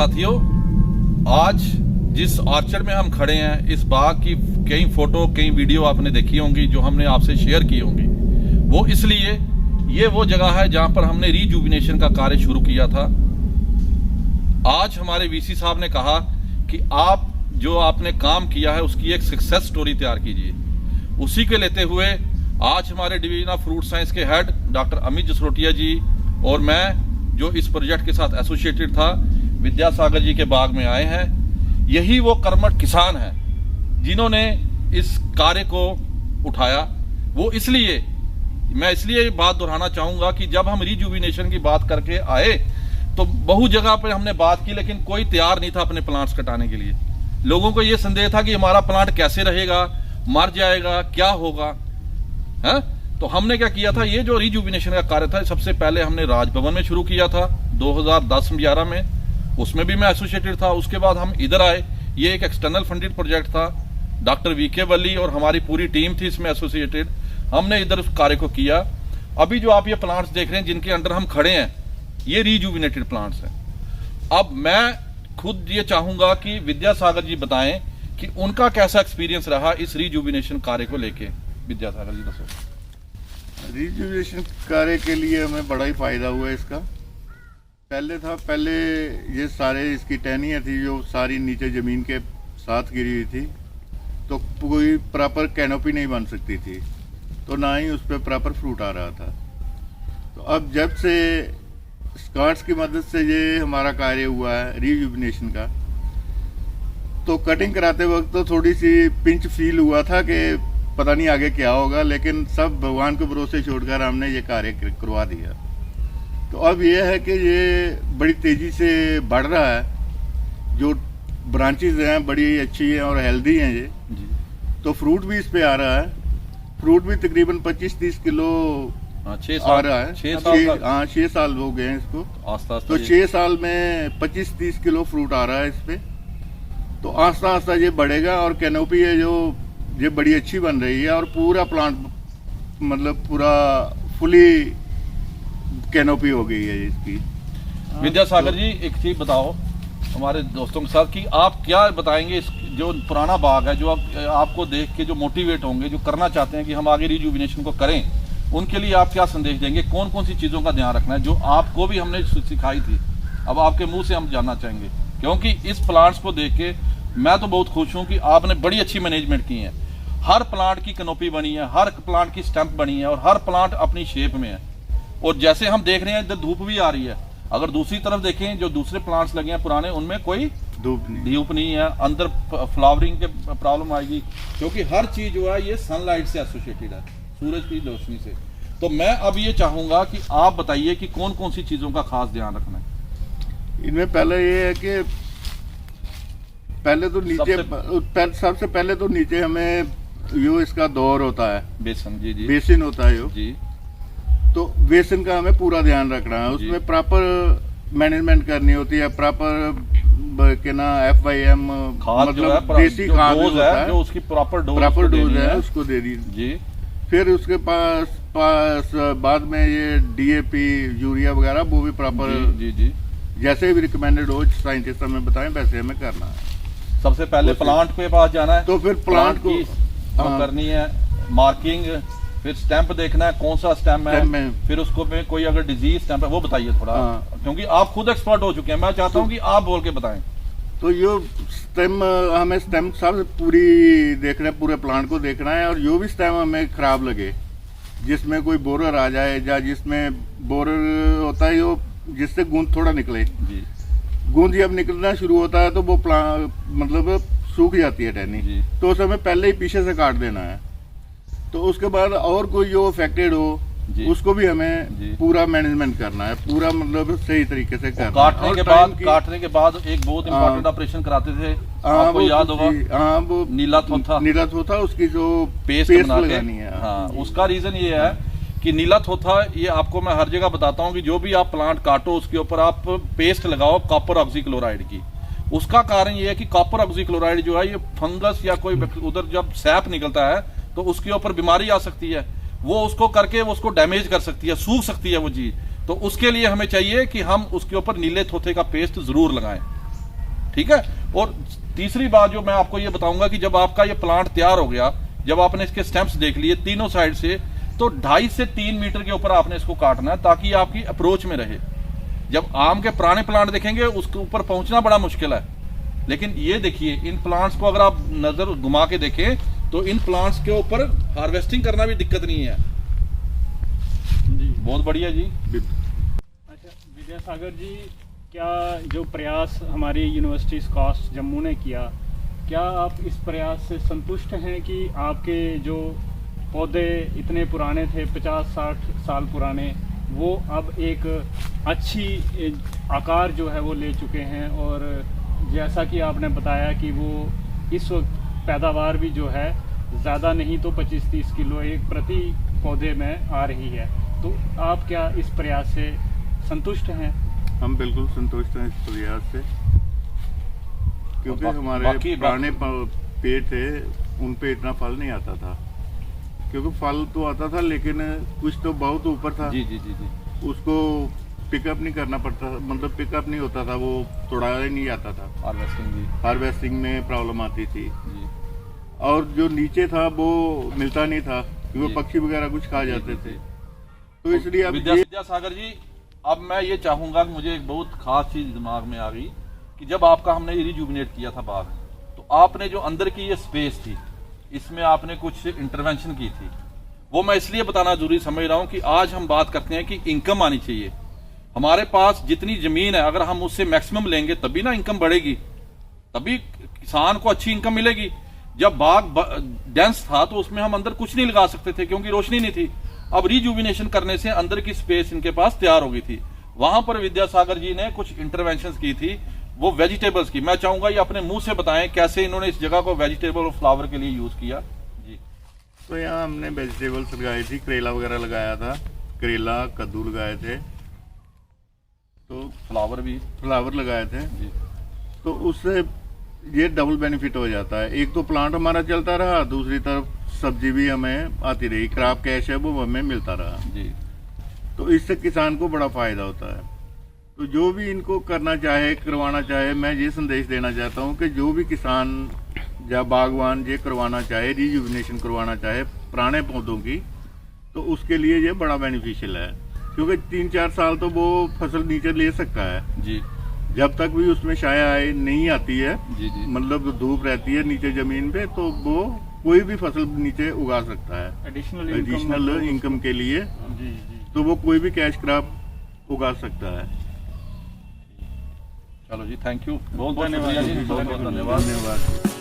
साथियों, आज जिस ऑर्चर्ड में हम खड़े हैं, इस बाग की कई फोटो कई वीडियो आपने देखी होंगी जो हमने आपसे शेयर की होंगी। वो इसलिए ये वो जगह है जहां पर हमने रीजुविनेशन का कार्य शुरू किया था। आज हमारे वीसी साहब ने कहा कि आप जो आपने काम किया है उसकी एक सक्सेस स्टोरी तैयार कीजिए। उसी के लेते हुए आज हमारे डिवीजन ऑफ फ्रूट साइंस के हेड डॉक्टर अमित जसरोटिया जी और मैं जो इस प्रोजेक्ट के साथ एसोसिएटेड था, विद्यासागर जी के बाग में आए हैं। यही वो कर्मठ किसान हैं जिन्होंने इस कार्य को उठाया। वो इसलिए मैं ये बात दोहराना चाहूंगा कि जब हम रीजुविनेशन की बात करके आए तो बहु जगह पर हमने बात की, लेकिन कोई तैयार नहीं था अपने प्लांट्स कटाने के लिए। लोगों को यह संदेह था कि हमारा प्लांट कैसे रहेगा, मर जाएगा, क्या होगा है? तो हमने क्या किया था, ये जो रीजुविनेशन का कार्य था सबसे पहले हमने राजभवन में शुरू किया था 2010-11 में। उसमें भी मैं एसोसिएटेड था। उसके बाद हम इधर आए, ये एक एक्सटर्नल फंडेड प्रोजेक्ट था। डॉक्टर वीके वल्ली और हमारी पूरी टीम थी इसमें एसोसिएटेड। हमने इधर उस कार्य को किया। अभी जो आप ये प्लांट्स देख रहे हैं जिनके अंडर हम खड़े हैं, ये रीजुविनेटेड प्लांट्स हैं। अब मैं खुद ये चाहूंगा कि विद्यासागर जी बताएं कि उनका कैसा एक्सपीरियंस रहा इस रीजुविनेशन कार्य को लेके। विद्यासागर जी दसो। रिजुविनेशन कार्य के लिए हमें बड़ा ही फायदा हुआ इसका। पहले ये सारे इसकी टहनियाँ थी जो सारी नीचे ज़मीन के साथ गिरी हुई थी, तो कोई प्रॉपर कैनोपी नहीं बन सकती थी, तो ना ही उस पर प्रॉपर फ्रूट आ रहा था। तो अब जब से स्कार्ट्स की मदद से ये हमारा कार्य हुआ है रिजुविनेशन का, तो कटिंग कराते वक्त तो थोड़ी सी पिंच फील हुआ था कि पता नहीं आगे क्या होगा, लेकिन सब भगवान के भरोसे छोड़कर हमने ये कार्य करवा दिया। तो अब ये है कि ये बड़ी तेज़ी से बढ़ रहा है। जो ब्रांचेज हैं बड़ी अच्छी हैं और हेल्दी हैं ये जी। तो फ्रूट भी इस पे आ रहा है। फ्रूट भी तकरीबन 25-30 किलो आ रहा है। 6 साल हो गए हैं इसको। तो 6 साल में 25-30 किलो फ्रूट आ रहा है इस पे। तो आस्ता आस्ता ये बढ़ेगा और कैनोपी है जो ये बड़ी अच्छी बन रही है और पूरा प्लांट मतलब पूरा फुली कैनोपी हो गई है इसकी। विद्यासागर जी एक चीज बताओ हमारे दोस्तों के साथ कि आप क्या बताएंगे इस जो पुराना बाग है, जो आपको देख के जो मोटिवेट होंगे, जो करना चाहते हैं कि हम आगे रिजुविनेशन को करें, उनके लिए आप क्या संदेश देंगे? कौन कौन सी चीज़ों का ध्यान रखना है जो आपको भी हमने सिखाई थी, अब आपके मुंह से हम जानना चाहेंगे। क्योंकि इस प्लांट्स को देख के मैं तो बहुत खुश हूँ कि आपने बड़ी अच्छी मैनेजमेंट की है। हर प्लांट की कैनोपी बनी है, हर प्लांट की स्टैंप बनी है और हर प्लांट अपनी शेप में है। और जैसे हम देख रहे हैं इधर धूप भी आ रही है। अगर दूसरी तरफ देखें जो दूसरे प्लांट्स लगे हैं पुराने, उनमें कोई धूप नहीं है, अंदर फ्लावरिंग के प्रॉब्लम आएगी, क्योंकि हर चीज जो है ये सनलाइट से एसोसिएटेड है, सूरज की रोशनी से। तो मैं अब ये चाहूंगा कि आप बताइए कि कौन कौन सी चीजों का खास ध्यान रखना है। इनमें पहले ये है कि पहले तो नीचे सबसे पहले तो नीचे हमें यो इसका दौर होता है, बेसन जी जी बेसिन होता है यो जी। तो बेसिन का हमें पूरा ध्यान रखना है, उसमें प्रॉपर मैनेजमेंट करनी होती है। प्रॉपर के ना FYM मतलब देसी खाद है जो उसकी प्रॉपर डोज है उसको दे दी जी। फिर उसके पास बाद में ये DAP यूरिया वगैरह वो भी प्रॉपर जी जैसे भी रिकमेंडेड हो साइंटिस्ट हमें बताएं वैसे हमें करना है। सबसे पहले प्लांट पे पास जाना है, तो फिर प्लांट को करनी है मार्किंग, फिर स्टैंप देखना है कौन सा स्टैम्प है, फिर उसको में कोई अगर डिजीज स्टैम्प है वो बताइए थोड़ा, क्योंकि आप खुद एक्सपर्ट हो चुके हैं। मैं चाहता हूं कि आप बोल के बताएं। तो ये स्टेम हमें स्टेम सब पूरी देखना है, पूरे प्लांट को देखना है। और जो भी स्टेम हमें खराब लगे, जिसमें कोई बोरर आ जाए या जिसमें बोरर होता है जो जिससे गूंद थोड़ा निकले जी। गूंद जब निकलना शुरू होता है तो वो प्लांट मतलब सूख जाती है टहनी, तो उस हमें पहले ही पीछे से काट देना है। तो उसके बाद और कोई जो अफेक्टेड हो उसको भी हमें पूरा मैनेजमेंट करना है, पूरा मतलब सही तरीके से करना है। काटने के बाद एक बहुत इंपॉर्टेंट ऑपरेशन कराते थे, आपको याद होगा? हाँ, वो नीला थोथा उसकी जो पेस्ट लगानी है। हाँ, उसका रीजन ये है कि नीला थोथा, ये आपको मैं हर जगह बताता हूँ कि जो भी आप प्लांट काटो उसके ऊपर आप पेस्ट लगाओ कॉपर ऑक्सीक्लोराइड की। उसका कारण ये है कि कॉपर ऑक्सीक्लोराइड जो है ये फंगस या कोई उधर जब सैप निकलता है तो उसके ऊपर बीमारी आ सकती है, वो उसको करके वो उसको डैमेज कर सकती है, सूख सकती है वो चीज। तो उसके लिए हमें चाहिए कि हम उसके ऊपर नीले थोथे का पेस्ट जरूर लगाएं। ठीक है। और तीसरी बात जो मैं आपको ये बताऊंगा कि जब आपका ये प्लांट तैयार हो गया, जब आपने इसके स्टेम्स देख लिए तीनों साइड से, तो 2.5 से 3 मीटर के ऊपर आपने इसको काटना है ताकि ये आपकी अप्रोच में रहे। जब आम के पुराने प्लांट देखेंगे उसके ऊपर पहुंचना बड़ा मुश्किल है, लेकिन ये देखिए इन प्लांट्स को अगर आप नजर घुमा के देखें तो इन प्लांट्स के ऊपर हार्वेस्टिंग करना भी दिक्कत नहीं है जी। बहुत बढ़िया जी। अच्छा विद्यासागर जी, क्या जो प्रयास हमारी यूनिवर्सिटी स्कॉस्ट जम्मू ने किया, क्या आप इस प्रयास से संतुष्ट हैं कि आपके जो पौधे इतने पुराने थे, 50-60 साल पुराने, वो अब एक अच्छी आकार जो है वो ले चुके हैं, और जैसा कि आपने बताया कि वो इस वक्त पैदावार भी जो है ज़्यादा नहीं तो 25-30 किलो एक प्रति पौधे में आ रही है, तो आप क्या इस प्रयास से संतुष्ट हैं? हम बिल्कुल संतुष्ट हैं इस प्रयास से, क्योंकि हमारे पुराने पेड़ थे उन पे इतना फल नहीं आता था, क्योंकि फल तो आता था लेकिन कुछ तो बहुत ऊपर था। जी जी जी जी। उसको पिकअप नहीं करना पड़ता, मतलब पिकअप नहीं होता था, वो तोड़ाया ही नहीं जाता था। हार्वेस्टिंग में प्रॉब्लम आती थी जी। और जो नीचे था वो मिलता नहीं था, क्योंकि पक्षी वगैरह कुछ खा जाते थे। तो इसलिए अब विद्यासागर जी, अब मैं ये चाहूंगा कि मुझे एक बहुत खास चीज दिमाग में आ गई कि जब आपका हमने रिजुविनेट किया था बाग, तो आपने जो अंदर की ये स्पेस थी इसमें आपने कुछ इंटरवेंशन की थी। वो मैं इसलिए बताना जरूरी समझ रहा हूं कि आज हम बात करते हैं कि इनकम आनी चाहिए। हमारे पास जितनी जमीन है अगर हम उससे मैक्सिमम लेंगे तभी ना इनकम बढ़ेगी, तभी किसान को अच्छी इनकम मिलेगी। जब बाग डेंस था तो उसमें हम अंदर कुछ नहीं लगा सकते थे क्योंकि रोशनी नहीं थी। अब रिजुविनेशन करने से अंदर की स्पेस इनके पास तैयार हो गई थी। वहां पर विद्यासागर जी ने कुछ इंटरवेंशंस की थी, वो वेजिटेबल्स की। मैं चाहूंगा ये अपने मुंह से बताएं कैसे इन्होंने इस जगह को वेजिटेबल और फ्लावर के लिए यूज किया जी। तो यहाँ हमने वेजिटेबल्स लगाई थी, करेला वगैरह लगाया था, करेला कद्दू लगाए थे, तो फ्लावर लगाए थे जी। तो उससे ये डबल बेनिफिट हो जाता है, एक तो प्लांट हमारा चलता रहा, दूसरी तरफ सब्जी भी हमें आती रही, क्रॉप कैश है वो हमें मिलता रहा जी। तो इससे किसान को बड़ा फायदा होता है। तो जो भी इनको करना चाहे, करवाना चाहे, मैं ये संदेश देना चाहता हूँ कि जो भी किसान या बागवान ये करवाना चाहे, रिजुविनेशन करवाना चाहे पुराने पौधों की, तो उसके लिए ये बड़ा बेनिफिशियल है, क्योंकि 3-4 साल तो वो फसल नीचे ले सकता है जी। जब तक भी उसमें छाया नहीं आती है जी जी, मतलब धूप रहती है नीचे जमीन पे, तो वो कोई भी फसल नीचे उगा सकता है एडिशनल इनकम के लिए जी जी। तो वो कोई भी कैश क्रॉप उगा सकता है। चलो जी, थैंक यू, बहुत बहुत धन्यवाद।